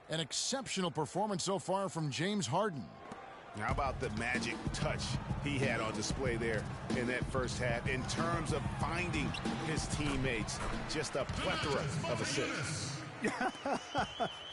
An exceptional performance so far from James Harden. How about the magic touch he had on display there in that first half in terms of finding his teammates? Just a plethora of assists.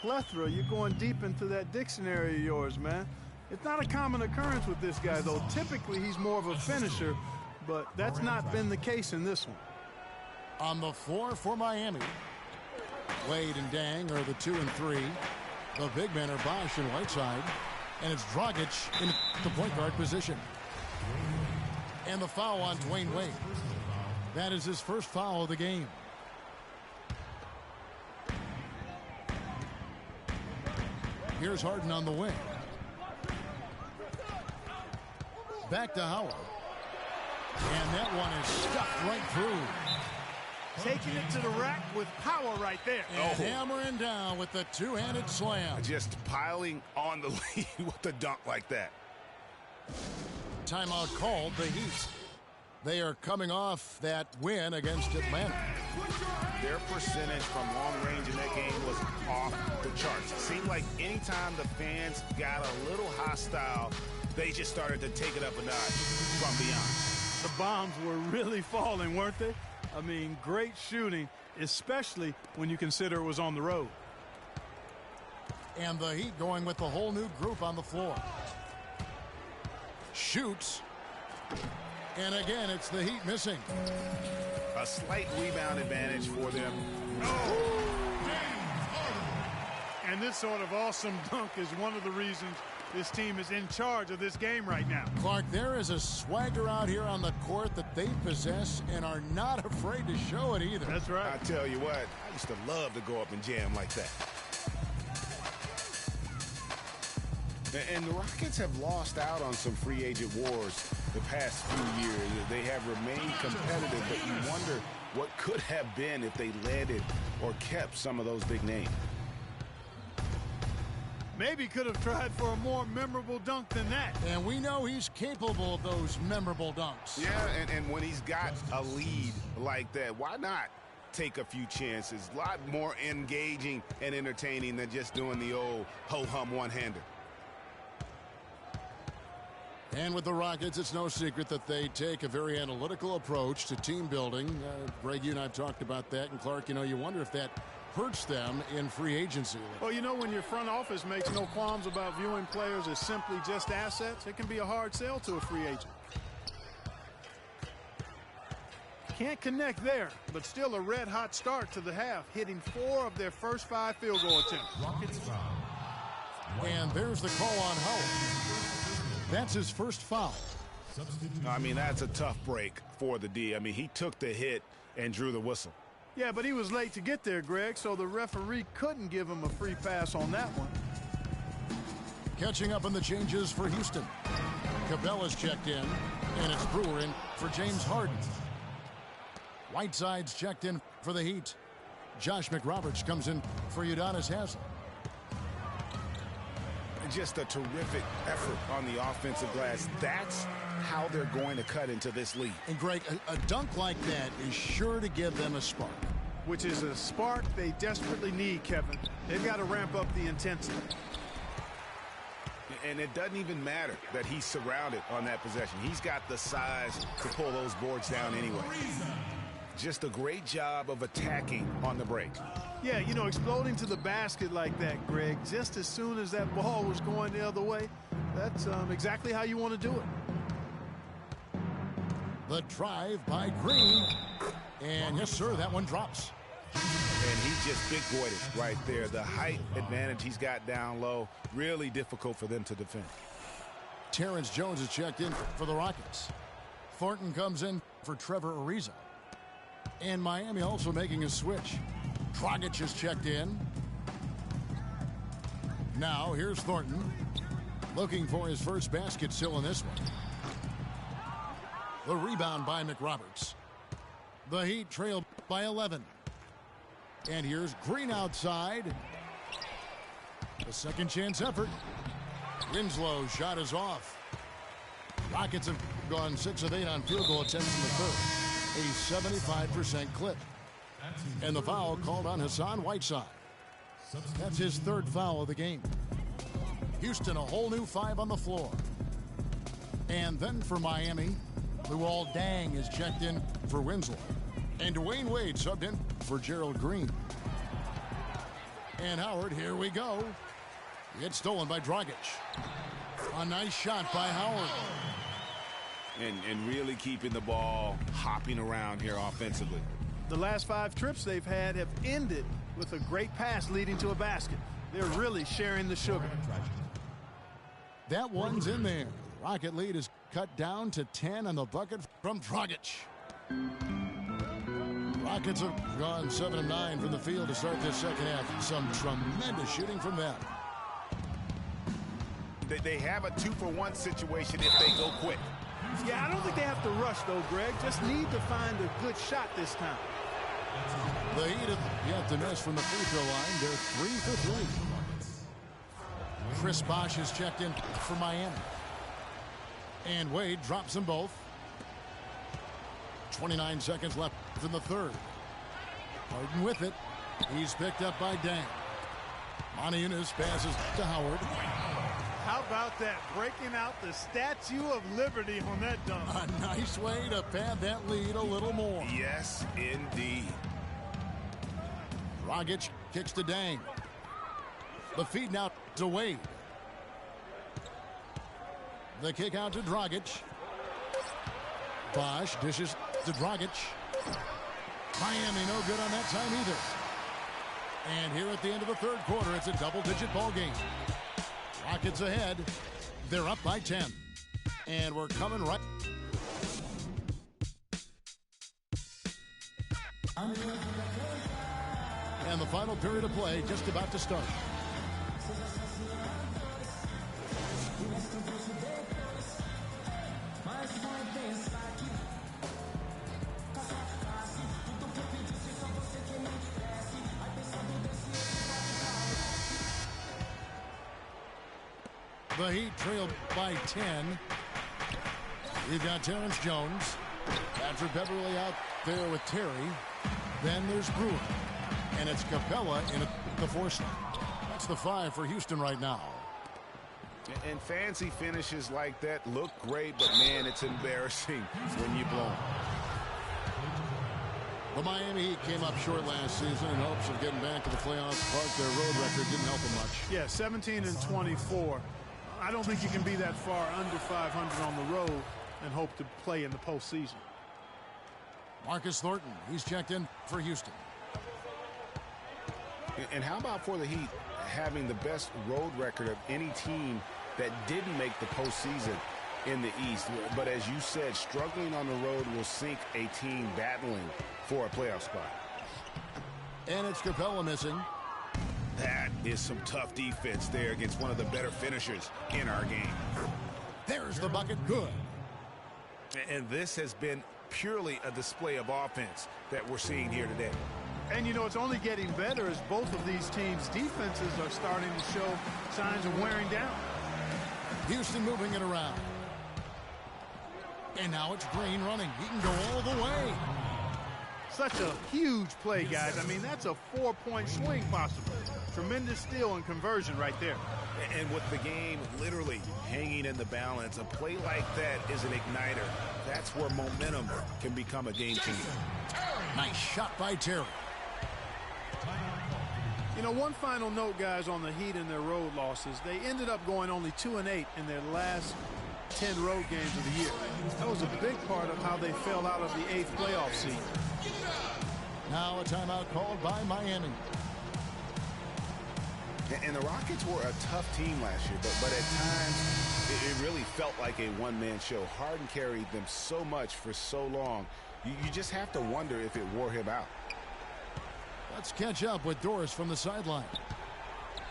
Plethora? You're going deep into that dictionary of yours, man. It's not a common occurrence with this guy, though. Typically, he's more of a finisher, but that's not been the case in this one. On the floor for Miami, Wade and Dang are the 2 and 3. The big men are Bosch and Whiteside. And it's Dragic in the point guard position. And the foul on Dwayne Wade. That is his first foul of the game. Here's Harden on the wing. Back to Howard. And that one is stuffed right through. Taking it to the rack with power right there. And hammering down with the two-handed slam. Just piling on the lead with a dunk like that. Timeout called the Heat. They are coming off that win against Atlanta. Their percentage from long range in that game was off the charts. It seemed like anytime the fans got a little hostile, they just started to take it up a notch from beyond. The bombs were really falling, weren't they? I mean, great shooting, especially when you consider it was on the road. And the Heat going with the whole new group on the floor. Shoots. And again, it's the Heat missing. A slight rebound advantage for them. And this sort of awesome dunk is one of the reasons this team is in charge of this game right now. Clark, there is a swagger out here on the court that they possess and are not afraid to show it either. That's right. I tell you what, I used to love to go up and jam like that. And the Rockets have lost out on some free agent wars the past few years. They have remained competitive, but you wonder what could have been if they landed or kept some of those big names. Maybe could have tried for a more memorable dunk than that. And we know he's capable of those memorable dunks. Yeah, and when he's got a lead like that, why not take a few chances? A lot more engaging and entertaining than just doing the old ho-hum one-hander. And with the Rockets, it's no secret that they take a very analytical approach to team building. Greg, you and I have talked about that. And Clark, you know, you wonder if that hurts them in free agency. Well, you know, when your front office makes no qualms about viewing players as simply just assets, it can be a hard sell to a free agent. Can't connect there, but still a red-hot start to the half, hitting 4 of their first 5 field goal attempts. Rockets foul. And there's the call on Howard. That's his first foul. I mean, that's a tough break for the D. I mean, he took the hit and drew the whistle. Yeah, but he was late to get there, Greg, so the referee couldn't give him a free pass on that one. Catching up on the changes for Houston. Cabela's checked in, and it's Brewer in for James Harden. Whiteside's checked in for the Heat. Josh McRoberts comes in for Udonis Haslem. Just a terrific effort on the offensive glass. That's how they're going to cut into this league. And Greg, a dunk like that is sure to give them a spark. Which is a spark they desperately need, Kevin. They've got to ramp up the intensity. And it doesn't even matter that he's surrounded on that possession. He's got the size to pull those boards down anyway. Just a great job of attacking on the break. Yeah, you know, exploding to the basket like that, Greg, just as soon as that ball was going the other way, that's exactly how you want to do it. The drive by Green. And yes, sir, that one drops. And he just big-boyed it right there. The height advantage he's got down low, really difficult for them to defend. Terrence Jones is checked in for the Rockets. Thornton comes in for Trevor Ariza. And Miami also making a switch. Dragic is checked in. Now here's Thornton. Looking for his first basket still in this one. The rebound by McRoberts. The Heat trail by 11. And here's Green outside. A second chance effort. Winslow's shot is off. Rockets have gone 6 of 8 on field goal attempts in the third. A 75% clip. And the foul called on Hassan Whiteside. That's his third foul of the game. Houston, a whole new 5 on the floor. And then for Miami, Luol Deng is checked in for Winslow. And Dwayne Wade subbed in for Gerald Green. And Howard, here we go. It's stolen by Dragic. A nice shot by Howard. And really keeping the ball hopping around here offensively. The last 5 trips they've had have ended with a great pass leading to a basket. They're really sharing the sugar. That one's in there. Rocket lead is cut down to 10 on the bucket from Dragic. Rockets have gone 7 of 9 from the field to start this second half. Some tremendous shooting from them. They have a 2-for-1 situation if they go quick. Yeah, I don't think they have to rush, though, Greg. Just need to find a good shot this time. The Heat have yet to miss from the free throw line. They're 3 for 3. Chris Bosh is checked in for Miami. And Wade drops them both. 29 seconds left in the third. Harden with it. He's picked up by Deng. Monteunus passes to Howard. How about that? Breaking out the Statue of Liberty on that dunk. A nice way to pad that lead a little more. Yes, indeed. Dragic kicks to Deng. The feed now to Wade. The kick out to Dragic. Bosh dishes to Dragic. Miami no good on that time either. And here at the end of the third quarter, it's a double-digit ball game. Rockets ahead. They're up by 10. And we're coming right. And the final period of play just about to start. The Heat trailed by 10. You've got Terrence Jones. Patrick Beverly out there with Terry. Then there's Brewer. And it's Capella in the fourth slot. That's the 5 for Houston right now. And fancy finishes like that look great, but man, it's embarrassing when you blow them. The Miami Heat came up short last season in hopes of getting back to the playoffs, but their road record didn't help them much. Yeah, 17-24. I don't think you can be that far under 500 on the road and hope to play in the postseason. Marcus Thornton, he's checked in for Houston. And how about for the Heat having the best road record of any team that didn't make the postseason in the East? But as you said, struggling on the road will sink a team battling for a playoff spot. And it's Capella missing. That is some tough defense there against one of the better finishers in our game. There's the bucket. Good. And this has been purely a display of offense that we're seeing here today. And, you know, it's only getting better as both of these teams' defenses are starting to show signs of wearing down. Houston moving it around. And now it's Green running. He can go all the way. Such a huge play, guys. I mean, that's a 4-point swing possible. Tremendous steal and conversion right there. And with the game literally hanging in the balance, a play like that is an igniter. That's where momentum can become a game changer. Nice shot by Terry. You know, one final note, guys, on the Heat and their road losses. They ended up going only 2-8 in their last 10 road games of the year. That was a big part of how they fell out of the 8th playoff seed. Now a timeout called by Miami. And the Rockets were a tough team last year, but at times it really felt like a one-man show. Harden carried them so much for so long. You just have to wonder if it wore him out. Let's catch up with Doris from the sideline.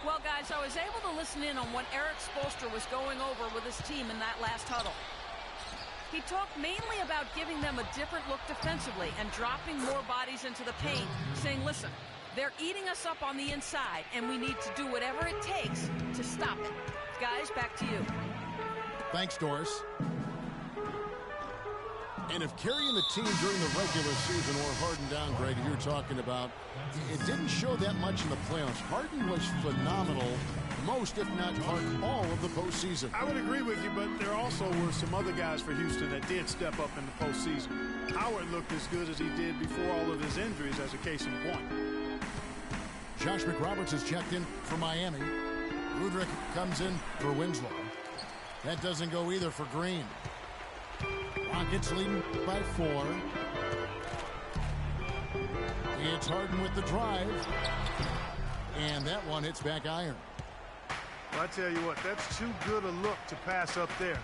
Well, guys, I was able to listen in on what Eric Spoelstra was going over with his team in that last huddle. He talked mainly about giving them a different look defensively and dropping more bodies into the paint, saying, listen, they're eating us up on the inside, and we need to do whatever it takes to stop it. Guys, back to you. Thanks, Doris. And if carrying the team during the regular season or Harden down, Greg, you're talking about, it didn't show that much in the playoffs. Harden was phenomenal most, if not part, all of the postseason. I would agree with you, but there also were some other guys for Houston that did step up in the postseason. Howard looked as good as he did before all of his injuries, as a case in point. Josh McRoberts has checked in for Miami. Rudrick comes in for Winslow. That doesn't go either for Green. Rockets leading by 4. It's Harden with the drive. And that one hits back iron. Well, I tell you what, that's too good a look to pass up there.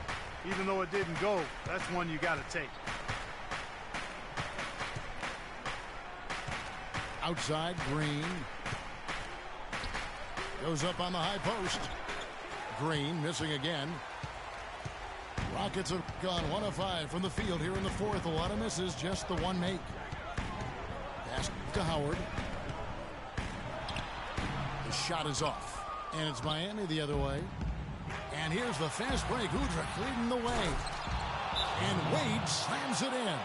Even though it didn't go, that's one you got to take. Outside, Green. Goes up on the high post. Green missing again. Rockets have gone 1 of 5 from the field here in the 4th. A lot of misses, just the one make. Pass to Howard. The shot is off. And it's Miami the other way. And here's the fast break. Udrih leading the way. And Wade slams it in.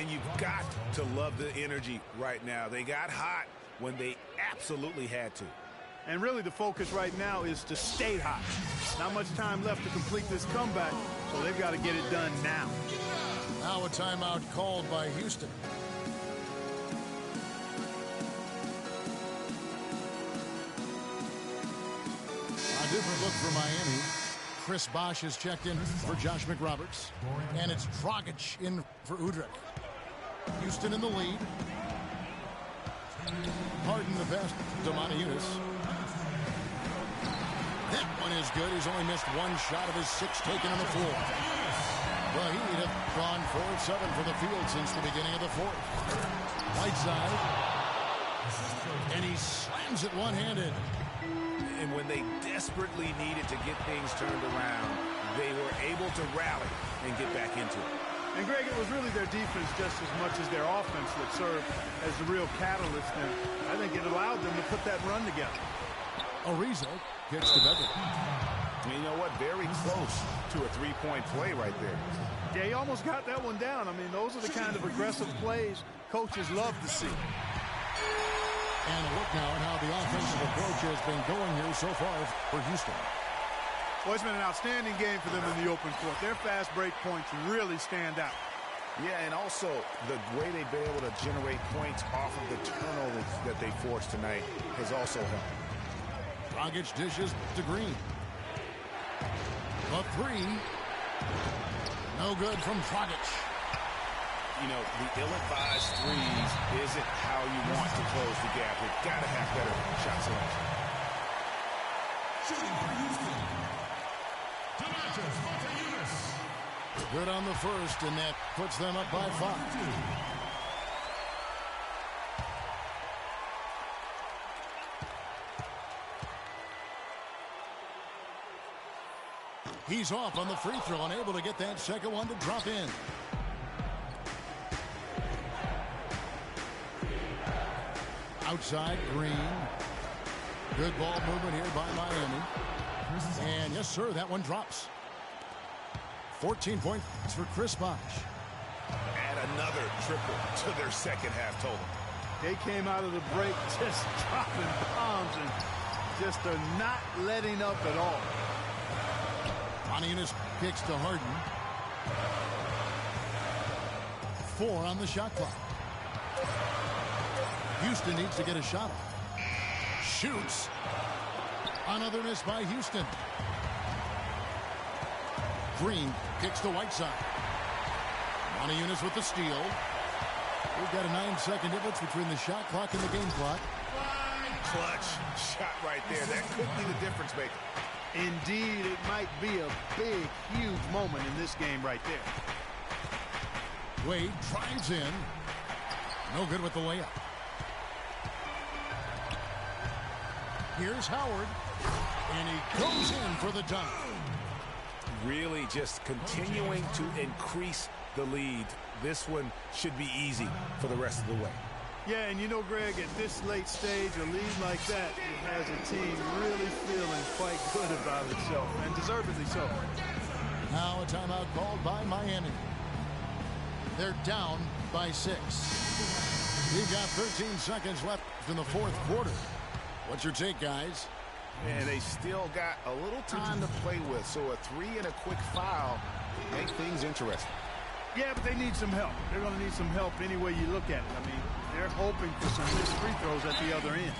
And you've got to love the energy right now. They got hot when they absolutely had to. And really the focus right now is to stay hot. Not much time left to complete this comeback, so they've got to get it done now. Now a timeout called by Houston. A different look for Miami. Chris Bosh has checked in for Josh McRoberts. And it's Dragic in for Udrih. Houston in the lead. Harden the pass to Montejunas. That one is good. He's only missed 1 shot of his 6 taken on the floor. The Heat have gone 4 of 7 from the field since the beginning of the 4th. Whiteside. And he slams it one-handed. And when they desperately needed to get things turned around, they were able to rally and get back into it. And, Greg, it was really their defense just as much as their offense that served as the real catalyst. And I think it allowed them to put that run together. Ariza kicks to Beverly. And you know what? Very close to a 3-point play right there. Yeah, he almost got that one down. I mean, those are the kind of aggressive plays coaches love to see. And a look now at how the offensive approach has been going here so far for Houston. Well, it's been an outstanding game for them in the open court. Their fast break points really stand out. Yeah, and also the way they've been able to generate points off of the turnovers that they forced tonight has also helped. Dragic dishes to Green. A 3. No good from Dragic. You know, the ill-advised threes isn't how you want to close the gap. You've got to have better shot selection. Shooting for Houston. Montejunas. Good on the first, and that puts them up by 5. He's off on the free throw, unable to get that second one to drop in. Outside, Green. Good ball movement here by Miami. And yes, sir, that one drops. 14 points for Chris Bosh. Add another triple to their second half total. They came out of the break just dropping bombs and just are not letting up at all. Montejunas kicks to Harden. 4 on the shot clock. Houston needs to get a shot off. Shoots. Another miss by Houston. Green kicks to Whiteside. Montejunas with the steal. We've got a 9-second difference between the shot clock and the game clock. Clutch shot right there. That could be the difference maker. Indeed, it might be a big, huge moment in this game right there. Wade drives in. No good with the layup. Here's Howard. And he goes in for the dunk. Really just continuing to increase the lead. This one should be easy for the rest of the way. Yeah, and you know, Greg, at this late stage, a lead like that, it has a team really feeling quite good about itself, and deservedly so. Now a timeout called by Miami. They're down by 6. We've got 13 seconds left in the fourth quarter. What's your take, guys? And they still got a little time to play with, so a 3 and a quick foul make things interesting. Yeah, but they need some help. They're going to need some help any way you look at it. I mean, they're hoping for some missed free throws at the other end.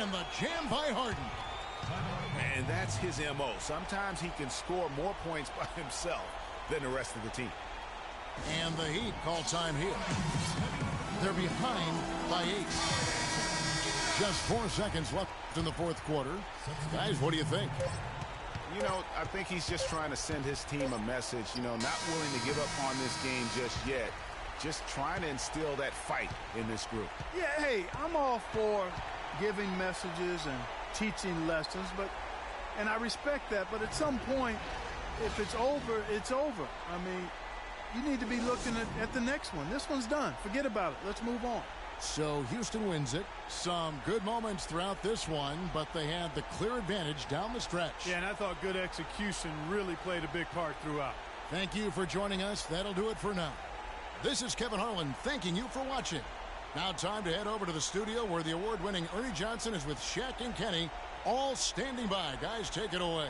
And the jam by Harden. And that's his M.O. Sometimes he can score more points by himself than the rest of the team. And the Heat call time here. They're behind by 8. Just 4 seconds left in the fourth quarter. Guys, what do you think? You know, I think he's just trying to send his team a message, you know, not willing to give up on this game just yet. Just trying to instill that fight in this group. Yeah, hey, I'm all for giving messages and teaching lessons, and I respect that, but at some point, if it's over, it's over. I mean, you need to be looking at the next one. This one's done. Forget about it. Let's move on. So Houston wins it. Some good moments throughout this one, but they had the clear advantage down the stretch. Yeah, and I thought good execution really played a big part throughout. Thank you for joining us. That'll do it for now. This is Kevin Harlan thanking you for watching. Now time to head over to the studio where the award-winning Ernie Johnson is with Shaq and Kenny, all standing by. Guys, take it away.